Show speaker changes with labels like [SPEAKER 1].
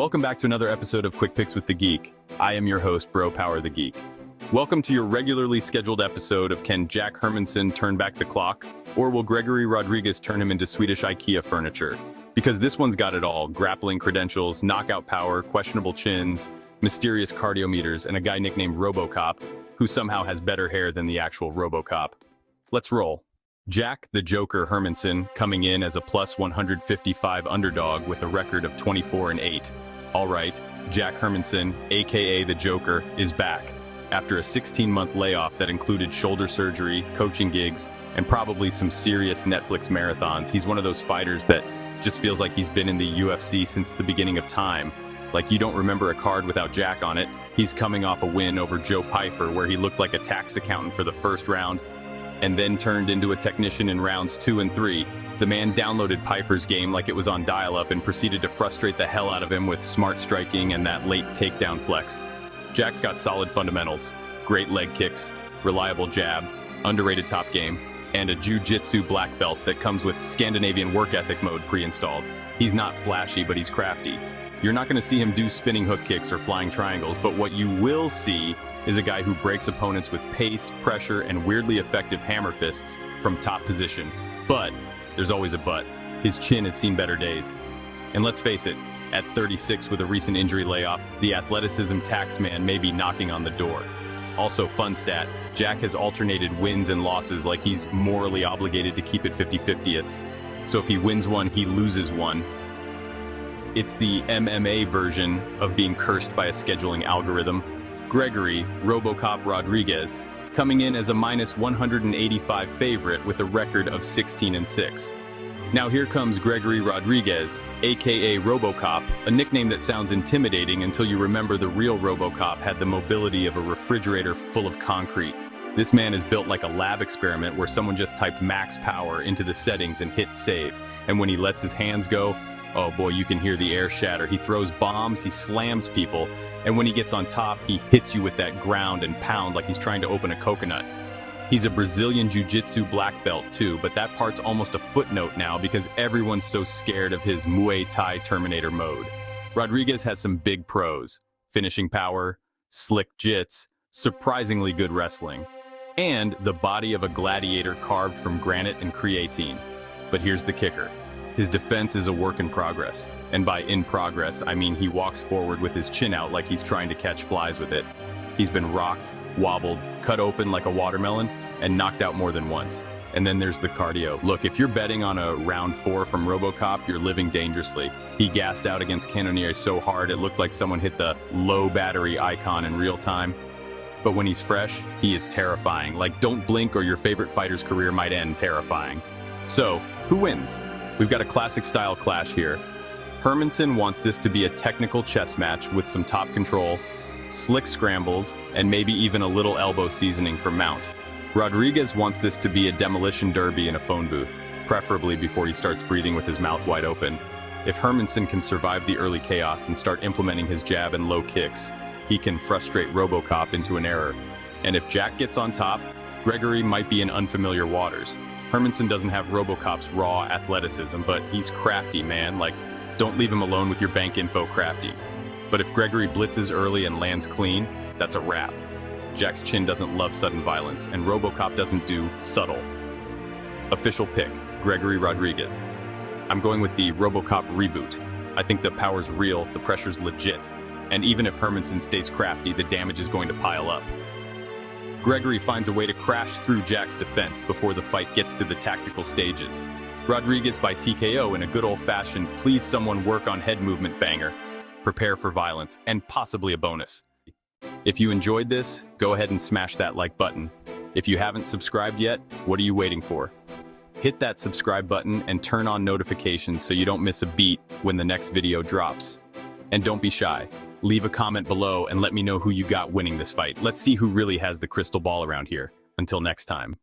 [SPEAKER 1] Welcome back to another episode of Quick Picks with the Geek. I am your host, Bro Power the Geek. Welcome to your regularly scheduled episode of Can Jack Hermansson turn back the clock, or will Gregory Rodrigues turn him into Swedish IKEA furniture? Because this one's got it all: grappling credentials, knockout power, questionable chins, mysterious cardio meters, and a guy nicknamed RoboCop, who somehow has better hair than the actual RoboCop. Let's roll. Jack the Joker Hermansson coming in as a plus 155 underdog with a record of 24-8. All right, Jack Hermansson, aka the Joker, is back. After a 16-month layoff that included shoulder surgery, coaching gigs, and probably some serious Netflix marathons, he's one of those fighters that just feels like he's been in the UFC since the beginning of time. Like you don't remember a card without Jack on it. He's coming off a win over Joe Pyfer where he looked like a tax accountant for the first round and then turned into a technician in rounds 2 and 3. The man downloaded Pyfer's game like it was on dial-up and proceeded to frustrate the hell out of him with smart striking and that late takedown flex. Jack's got solid fundamentals, great leg kicks, reliable jab, underrated top game, and a jiu-jitsu black belt that comes with Scandinavian work ethic mode pre-installed. He's not flashy, but he's crafty. You're not going to see him do spinning hook kicks or flying triangles, but what you will see is a guy who breaks opponents with pace, pressure, and weirdly effective hammer fists from top position. But there's always a but. His chin has seen better days. And let's face it, at 36 with a recent injury layoff, the athleticism tax man may be knocking on the door. Also, fun stat, Jack has alternated wins and losses like he's morally obligated to keep it 50-50ths. So if he wins one, he loses one. It's the MMA version of being cursed by a scheduling algorithm. Gregory, RoboCop Rodrigues, coming in as a minus 185 favorite with a record of 16-6. Now here comes Gregory Rodrigues, aka RoboCop, a nickname that sounds intimidating until you remember the real RoboCop had the mobility of a refrigerator full of concrete. This man is built like a lab experiment where someone just typed max power into the settings and hit save. And when he lets his hands go, oh boy, you can hear the air shatter. He throws bombs, he slams people, and when he gets on top, he hits you with that ground and pound like he's trying to open a coconut. He's a Brazilian jiu-jitsu black belt too, but that part's almost a footnote now because everyone's so scared of his Muay Thai Terminator mode. Rodrigues has some big pros: finishing power, slick jits, surprisingly good wrestling, and the body of a gladiator carved from granite and creatine. But here's the kicker. His defense is a work in progress. And by in progress, I mean he walks forward with his chin out like he's trying to catch flies with it. He's been rocked, wobbled, cut open like a watermelon, and knocked out more than once. And then there's the cardio. Look, if you're betting on a round 4 from RoboCop, you're living dangerously. He gassed out against Cannonier so hard it looked like someone hit the low battery icon in real time. But when he's fresh, he is terrifying. Like, don't blink or your favorite fighter's career might end terrifying. So, who wins? We've got a classic style clash here. Hermansson wants this to be a technical chess match with some top control, slick scrambles, and maybe even a little elbow seasoning for mount. Rodrigues wants this to be a demolition derby in a phone booth, preferably before he starts breathing with his mouth wide open. If Hermansson can survive the early chaos and start implementing his jab and low kicks, he can frustrate RoboCop into an error. And if Jack gets on top, Gregory might be in unfamiliar waters. Hermansson doesn't have RoboCop's raw athleticism, but he's crafty, man. Like, don't leave him alone with your bank info crafty. But if Gregory blitzes early and lands clean, that's a wrap. Jack's chin doesn't love sudden violence, and RoboCop doesn't do subtle. Official pick, Gregory Rodrigues. I'm going with the RoboCop reboot. I think the power's real, the pressure's legit, and even if Hermansson stays crafty, the damage is going to pile up. Gregory finds a way to crash through Jack's defense before the fight gets to the tactical stages. Rodrigues by TKO in a good old-fashioned please someone work on head movement banger. Prepare for violence, and possibly a bonus. If you enjoyed this, go ahead and smash that like button. If you haven't subscribed yet, what are you waiting for? Hit that subscribe button and turn on notifications so you don't miss a beat when the next video drops. And don't be shy. Leave a comment below and let me know who you got winning this fight. Let's see who really has the crystal ball around here. Until next time.